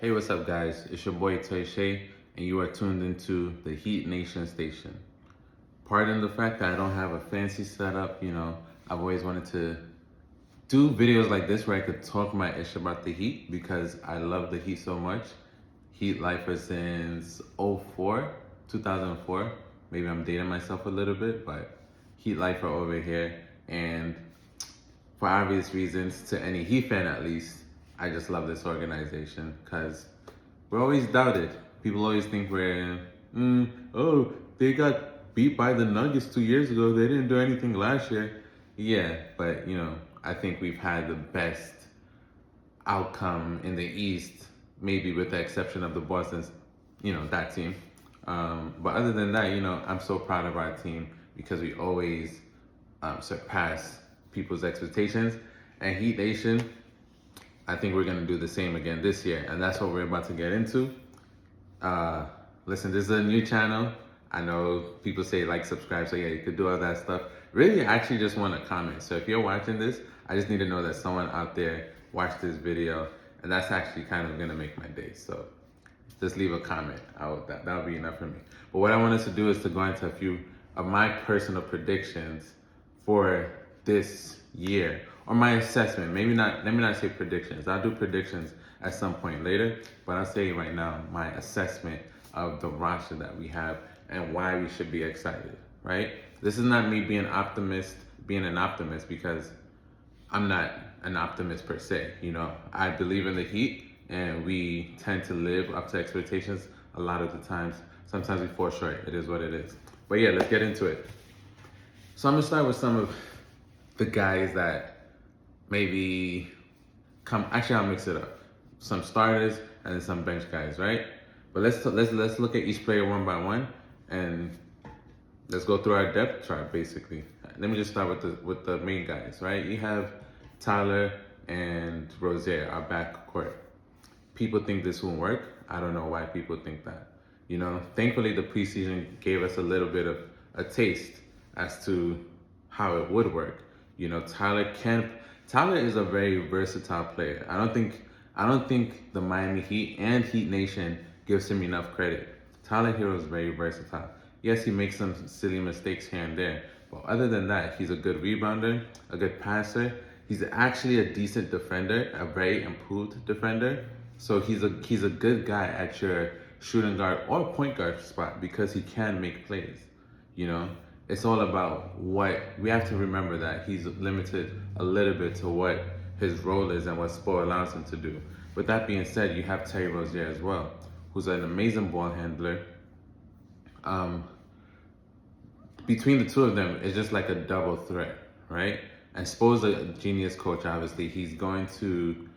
Hey, what's up, guys? It's your boy Toy Shay, and you are tuned into the Heat Nation station. Pardon the fact that I don't have a fancy setup, I've always wanted to do videos like this where I could talk my ish about the Heat because I love the Heat so much. Heat lifer since '04, 2004. Maybe I'm dating myself a little bit, but Heat lifer over here. And for obvious reasons, to any Heat fan at least, I just love this organization because we're always doubted. People always think oh, they got beat by the Nuggets 2 years ago. They didn't do anything last year. Yeah, but I think we've had the best outcome in the East, maybe with the exception of the Boston's, that team. But other than that, I'm so proud of our team because we always surpass people's expectations. And Heat Nation, I think we're going to do the same again this year. And that's what we're about to get into. Listen, this is a new channel. I know people say like, subscribe, so yeah, you could do all that stuff. Really, I actually just want to comment. So if you're watching this, I just need to know that someone out there watched this video, and that's actually kind of gonna make my day. So just leave a comment. That'll be enough for me. But what I want us to do is to go into a few of my personal predictions for this year, or my assessment. Maybe not. Let me not say predictions. I'll do predictions at some point later, but I'll say right now my assessment of the roster that we have and why we should be excited. Right? This is not me being an optimist, because I'm not an optimist per se. I believe in the Heat, and we tend to live up to expectations a lot of the times. Sometimes we fall short. It is what it is. But yeah, let's get into it. So I'm gonna start with some of the guys that maybe come. Actually, I'll mix it up. Some starters and then some bench guys, right? But let's look at each player one by one, and let's go through our depth chart basically. Let me just start with the main guys, right? You have Tyler and Rozier, our backcourt. People think this won't work. I don't know why people think that. Thankfully the preseason gave us a little bit of a taste as to how it would work. Tyler is a very versatile player. I don't think the Miami Heat and Heat Nation gives him enough credit. Tyler Hero is very versatile. Yes, he makes some silly mistakes here and there, but other than that, he's a good rebounder, a good passer. He's actually a decent defender, a very improved defender. So he's a good guy at your shooting guard or point guard spot because he can make plays. It's all about what we have to remember, that he's limited a little bit to what his role is and what Spo allows him to do. With that being said, you have Terry Rozier as well, who's an amazing ball handler. Between the two of them, it's just like a double threat, right? And Spo's a genius coach, obviously. He's going to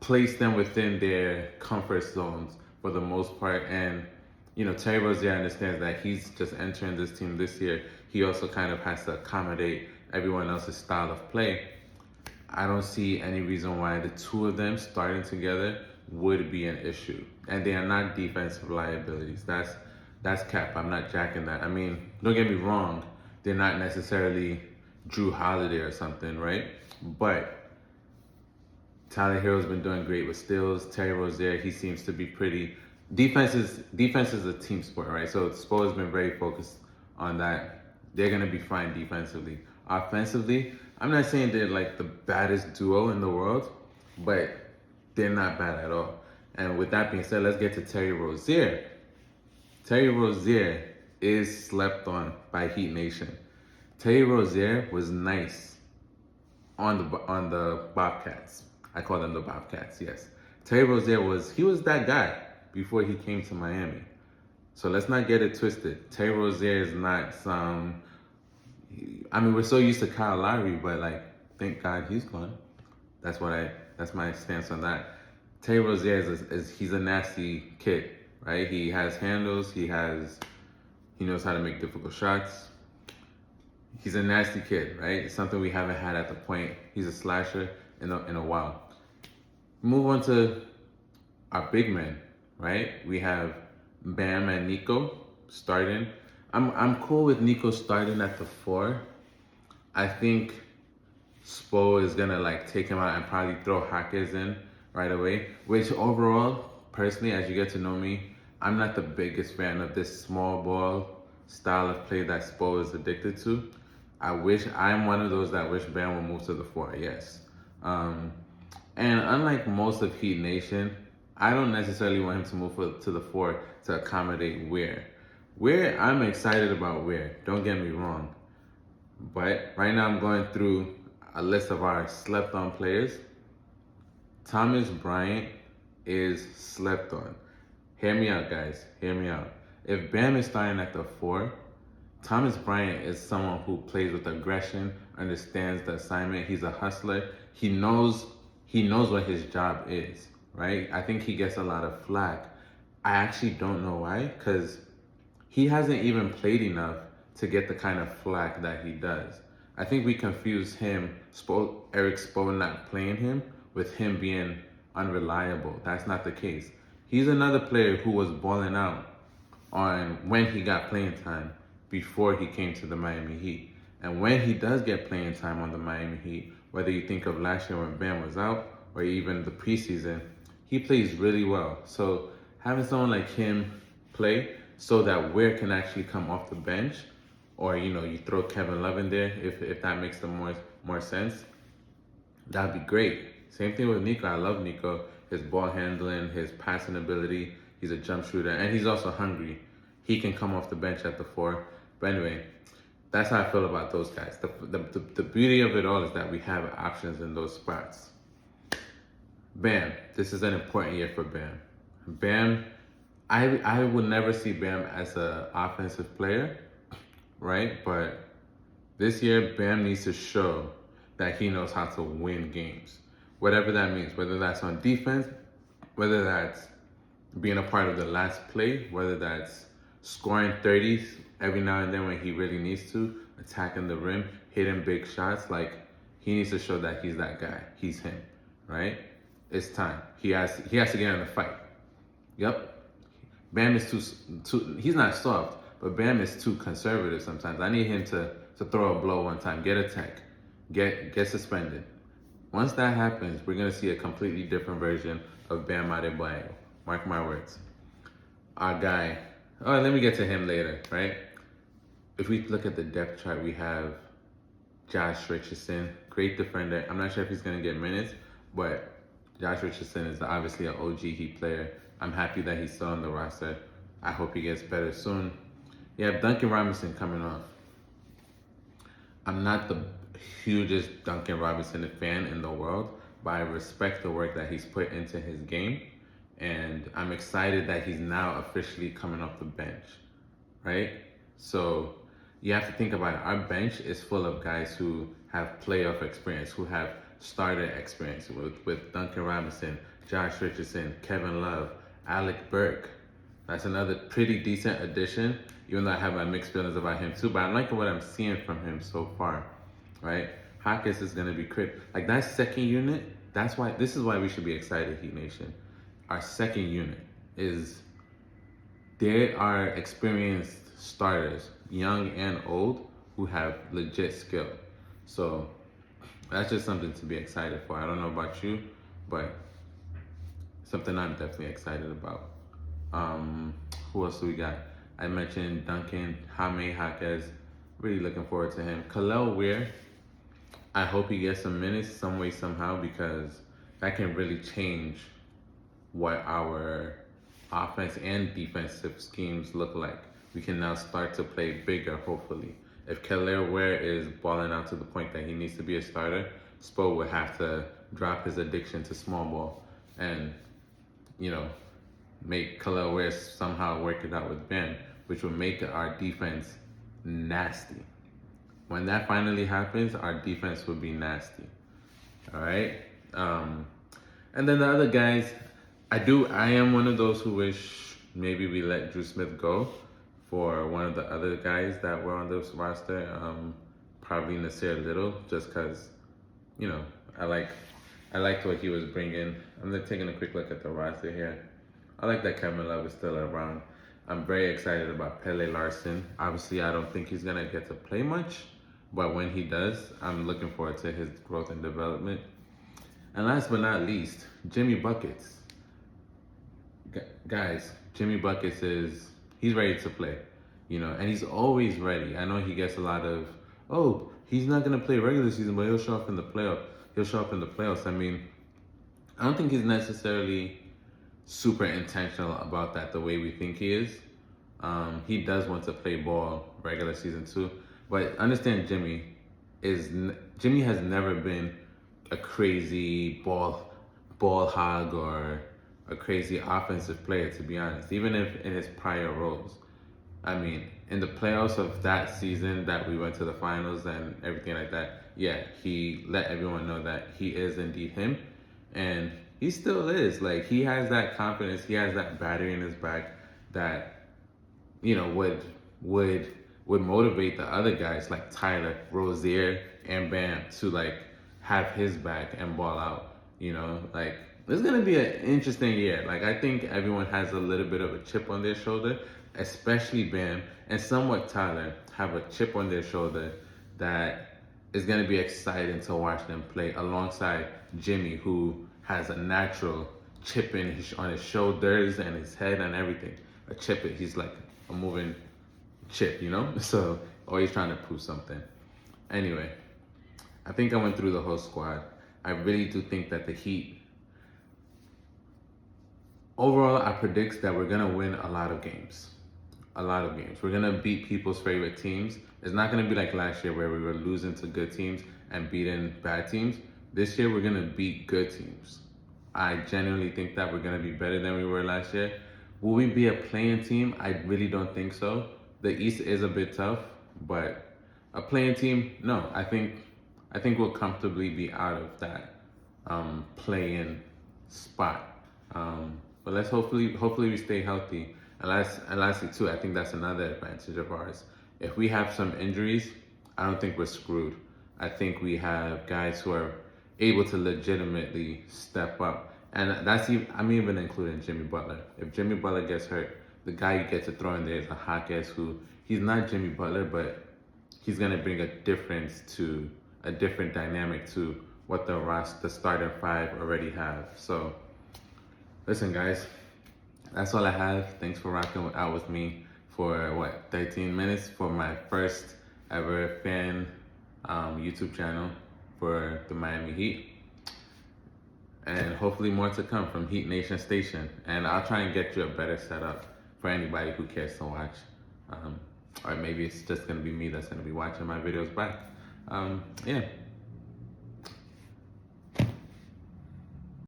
place them within their comfort zones for the most part. And, Terry Rozier understands that he's just entering this team this year. He also kind of has to accommodate everyone else's style of play. I don't see any reason why the two of them starting together would be an issue. And they are not defensive liabilities. That's cap. I'm not jacking that. I mean, don't get me wrong. They're not necessarily Drew Holiday or something, right? But Tyler Hero's been doing great with steals. Terry Rozier, he seems to be pretty. Defense is a team sport, right? So Spo has been very focused on that. They're gonna be fine defensively. Offensively, I'm not saying they're like the baddest duo in the world, but they're not bad at all. And with that being said, let's get to Terry Rozier. Terry Rozier is slept on by Heat Nation. Terry Rozier was nice on the Bobcats. I call them the Bobcats, yes. Terry Rozier was that guy before he came to Miami. So let's not get it twisted. Terry Rozier is not we're so used to Kyle Lowry, but thank God he's gone. That's my stance on that. Terry Rozier he's a nasty kid, right? He has handles, he knows how to make difficult shots. He's a nasty kid, right? It's something we haven't had at the point. He's a slasher in a while. Move on to our big men, right? We have Bam and Nico starting. I'm cool with Nico starting at the 4. I think Spo is gonna take him out and probably throw Hackers in, right away. Which overall, personally, as you get to know me, I'm not the biggest fan of this small ball style of play that Spo is addicted to. I'm one of those that wish Bam would move to the four, yes. Um, and unlike most of Heat Nation, I don't necessarily want him to to the four to accommodate Weir. I'm excited about Weir, don't get me wrong. But right now I'm going through a list of our slept on players. Thomas Bryant is slept on. Hear me out, guys. Hear me out. If Bam is starting at the four, Thomas Bryant is someone who plays with aggression, understands the assignment. He's a hustler. He knows what his job is, right? I think he gets a lot of flack. I actually don't know why, because he hasn't even played enough to get the kind of flack that he does. I think we confuse Eric Spo not playing him with him being unreliable. That's not the case. He's another player who was balling out on when he got playing time before he came to the Miami Heat. And when he does get playing time on the Miami Heat, whether you think of last year when Bam was out or even the preseason, he plays really well. So having someone like him play so that Weir can actually come off the bench, or you throw Kevin Love in there if that makes the more sense, that'd be great. Same thing with Nico. I love Nico. His ball handling, his passing ability. He's a jump shooter, and he's also hungry. He can come off the bench at the four. But anyway, that's how I feel about those guys. The beauty of it all is that we have options in those spots. Bam. This is an important year for Bam. Bam, I would never see Bam as an offensive player, right? But this year, Bam needs to show that he knows how to win games. Whatever that means, whether that's on defense, whether that's being a part of the last play, whether that's scoring 30s every now and then when he really needs to, attacking the rim, hitting big shots. Like, he needs to show that he's that guy. He's him, right? It's time. He has to get in the fight. Yep. Bam is too he's not soft, but Bam is too conservative sometimes. I need him to throw a blow one time, get a tech, get suspended. Once that happens, we're gonna see a completely different version of Bam Adebayo. Mark my words. Our guy. Oh, let me get to him later, right? If we look at the depth chart, we have Josh Richardson, great defender. I'm not sure if he's gonna get minutes, but Josh Richardson is obviously an OG Heat player. I'm happy that he's still on the roster. I hope he gets better soon. You have Duncan Robinson coming off. I'm not the hugest Duncan Robinson fan in the world, but I respect the work that he's put into his game. And I'm excited that he's now officially coming off the bench, right? So you have to think about it. Our bench is full of guys who have playoff experience, who have starter experience with Duncan Robinson, Josh Richardson, Kevin Love, Alec Burke. That's another pretty decent addition, even though I have my mixed feelings about him too. But I'm liking what I'm seeing from him so far, right? Hawkins is going to be crit. Like, that second unit, this is why we should be excited, Heat Nation. Our second unit they are experienced starters, young and old, who have legit skill. So that's just something to be excited for. I don't know about you, but something I'm definitely excited about. Who else do we got? I mentioned Duncan, Jaime Jaquez. Really looking forward to him. Kel'el Weir, I hope he gets some minutes some way, somehow, because that can really change what our offense and defensive schemes look like. We can now start to play bigger, hopefully. If Kel'el Weir is balling out to the point that he needs to be a starter, Spo would have to drop his addiction to small ball and, make Kel'el Weir somehow work it out with Ben, which would make our defense nasty. When that finally happens, our defense would be nasty. All right? And then the other guys, I am one of those who wish maybe we let Drew Smith go for one of the other guys that were on this roster, probably Nasir Little, just because, I liked what he was bringing. I'm taking a quick look at the roster here. I like that Kevin Love is still around. I'm very excited about Pele Larson. Obviously, I don't think he's going to get to play much, but when he does, I'm looking forward to his growth and development. And last but not least, Jimmy Buckets. Guys, Jimmy Buckets he's ready to play, and he's always ready. I know he gets a lot of, oh, he's not gonna play regular season, but he'll show up in the playoff. He'll show up in the playoffs. I mean, I don't think he's necessarily super intentional about that the way we think he is. He does want to play ball regular season too, but understand Jimmy has never been a crazy ball hog or a crazy offensive player, to be honest. Even if in his prior roles, I mean, in the playoffs of that season that we went to the finals and everything like that, yeah, he let everyone know that he is indeed him, and he still is. Like, he has that confidence, he has that battery in his back that would motivate the other guys like Tyler, Rozier, and Bam to like have his back and ball out. Like, it's gonna be an interesting year. Like, I think everyone has a little bit of a chip on their shoulder, especially Bam and somewhat Tyler have a chip on their shoulder that is gonna be exciting to watch them play alongside Jimmy, who has a natural chip on his shoulders and his head and everything. He's like a moving chip, So always trying to prove something. Anyway, I think I went through the whole squad. I really do think that the Heat, overall, I predict that we're gonna win a lot of games. A lot of games. We're gonna beat people's favorite teams. It's not gonna be like last year where we were losing to good teams and beating bad teams. This year we're gonna beat good teams. I genuinely think that we're gonna be better than we were last year. Will we be a playing team? I really don't think so. The East is a bit tough, but a playing team, no. I think we'll comfortably be out of that play-in spot. But let's hopefully we stay healthy. And lastly too, I think that's another advantage of ours. If we have some injuries, I don't think we're screwed. I think we have guys who are able to legitimately step up. And I'm even including Jimmy Butler. If Jimmy Butler gets hurt, the guy you get to throw in there is a Hawkes who, he's not Jimmy Butler, but he's gonna bring a different dynamic to what the starting five already have. So listen, guys, that's all I have. Thanks for rocking out with me for 13 minutes for my first ever fan YouTube channel for the Miami Heat. And hopefully more to come from Heat Nation Station. And I'll try and get you a better setup for anybody who cares to watch. Or maybe it's just gonna be me that's gonna be watching my videos back. Yeah.